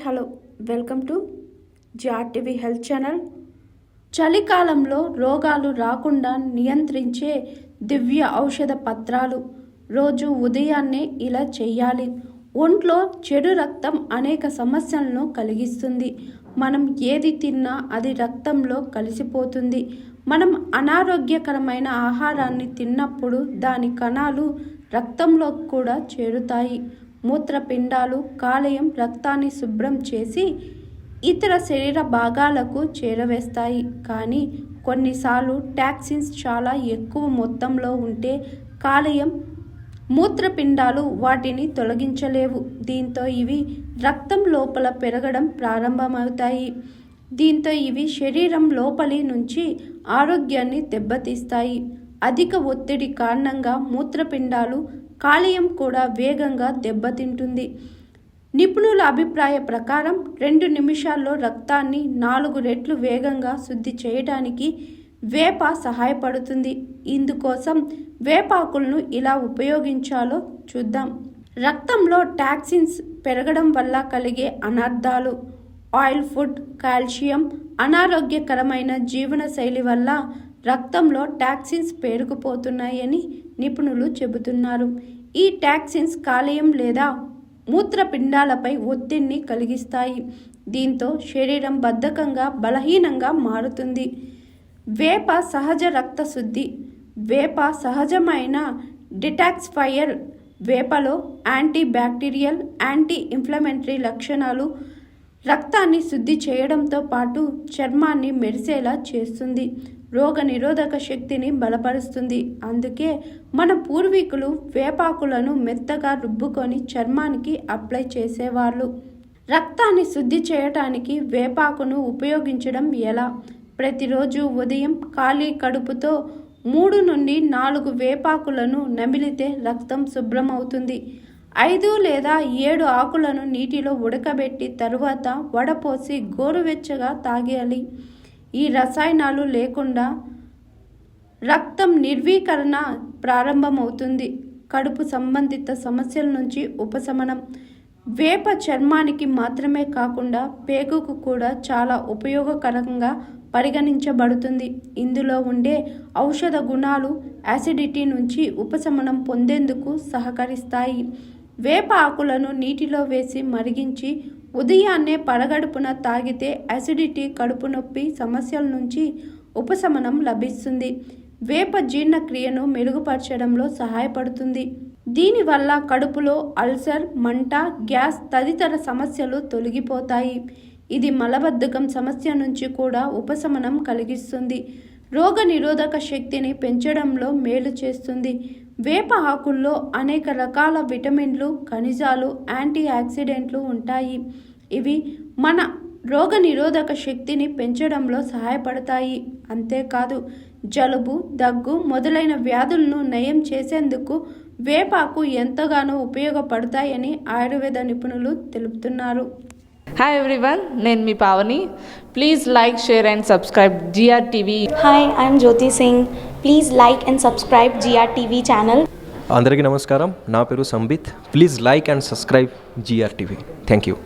Hello welcome to GRTV health channel. చలికాలంలో రోగాలు రాకుండా నియంత్రించే దివ్య ఔషధ పత్రాలు. రోజు ఉదయాన్నే ఇలా చేయాలి. ఒంట్లో చెడు రక్తం అనేక సమస్యలను కలిగిస్తుంది. మనం ఏది తిన్నా అది రక్తంలో కలిసిపోతుంది. మనం అనారోగ్యకరమైన ఆహారాన్ని తిన్నప్పుడు దాని కణాలు రక్తంలో కూడా చేరుతాయి. మూత్రపిండాలు, కాలేయం రక్తాన్ని శుభ్రం చేసి ఇతర శరీర భాగాలకు చేరవేస్తాయి. కానీ కొన్నిసార్లు టాక్సిన్స్ చాలా ఎక్కువ మొత్తంలో ఉంటే కాలేయం, మూత్రపిండాలు వాటిని తొలగించలేవు. దీంతో ఇవి రక్తం లోపల పెరగడం ప్రారంభమవుతాయి. దీంతో ఇవి శరీరం లోపలి నుంచి ఆరోగ్యాన్ని దెబ్బతీస్తాయి. అధిక ఒత్తిడి కారణంగా మూత్రపిండాలు, కాలేయం కూడా వేగంగా దెబ్బతింటుంది. నిపుణుల అభిప్రాయ ప్రకారం 2 నిమిషాల్లో రక్తాన్ని 4 రెట్లు వేగంగా శుద్ధి చేయడానికి వేప సహాయపడుతుంది. ఇందుకోసం వేపాకులను ఎలా ఉపయోగించాలో చూద్దాం. రక్తంలో టాక్సిన్స్ పెరగడం వల్ల కలిగే అనర్థాలు. ఆయిల్ ఫుడ్, కాల్షియం, అనారోగ్యకరమైన జీవనశైలి వల్ల రక్తంలో టాక్సిన్స్ పేరుకుపోతున్నాయని నిపుణులు చెబుతున్నారు. ఈ టాక్సిన్స్ కాలేయం లేదా మూత్రపిండాలపై ఒత్తిడిని కలిగిస్తాయి. దీంతో శరీరం బద్ధకంగా, బలహీనంగా మారుతుంది. వేప సహజ రక్త శుద్ధి. వేప సహజమైన డిటాక్సిఫైయర్. వేపలో యాంటీ బ్యాక్టీరియల్, యాంటీ ఇన్ఫ్లమేటరీ లక్షణాలు రక్తాన్ని శుద్ధి చేయడంతో పాటు చర్మాన్ని మెరిసేలా చేస్తుంది. రోగ నిరోధక శక్తిని బలపరుస్తుంది. అందుకే మన పూర్వీకులు వేపాకులను మెత్తగా రుబ్బుకొని చర్మానికి అప్లై చేసేవాళ్ళు. రక్తాన్ని శుద్ధి చేయటానికి వేపాకును ఉపయోగించడం ఎలా? ప్రతిరోజు ఉదయం ఖాళీ కడుపుతో 3 నుండి 4 వేపాకులను నమిలితే రక్తం శుభ్రమవుతుంది. 5 లేదా 7 ఆకులను నీటిలో ఉడకబెట్టి తరువాత వడపోసి గోరువెచ్చగా తాగేయాలి. ఈ రసాయనాలు లేకుండా రక్తం నిర్వీకరణ ప్రారంభమవుతుంది. కడుపు సంబంధిత సమస్యల నుంచి ఉపశమనం. వేప చర్మానికి మాత్రమే కాకుండా పేగుకు కూడా చాలా ఉపయోగకరంగా పరిగణించబడుతుంది. ఇందులో ఉండే ఔషధ గుణాలు యాసిడిటీ నుంచి ఉపశమనం పొందేందుకు సహకరిస్తాయి. వేప ఆకులను నీటిలో వేసి మరిగించి ఉదయాన్నే పరగడుపున తాగితే యాసిడిటీ, కడుపు నొప్పి సమస్యల నుంచి ఉపశమనం లభిస్తుంది. వేప జీర్ణక్రియను మెరుగుపరచడంలో సహాయపడుతుంది. దీనివల్ల కడుపులో అల్సర్, మంట, గ్యాస్ తదితర సమస్యలు తొలగిపోతాయి. ఇది మలబద్ధకం సమస్య నుంచి కూడా ఉపశమనం కలిగిస్తుంది. రోగ నిరోధక శక్తిని పెంచడంలో మేలు చేస్తుంది. వేప ఆకుల్లో అనేక రకాల విటమిన్లు, ఖనిజాలు, యాంటీ ఆక్సిడెంట్లు ఉంటాయి. ఇవి మన రోగ నిరోధక శక్తిని పెంచడంలో సహాయపడతాయి. అంతేకాదు జలుబు, దగ్గు మొదలైన వ్యాధులను నయం చేసేందుకు వేపాకు ఎంతగానో ఉపయోగపడతాయని ఆయుర్వేద నిపుణులు తెలుపుతున్నారు. హాయ్ ఎవ్రీవన్, నేను మీ Pavani. Please like, share and subscribe GRTV. Hi, I'm Jyoti Singh. Please like and subscribe GRTV channel. అందరికీ నమస్కారం. నా పేరు Sambit. Please like and subscribe GRTV. Thank you.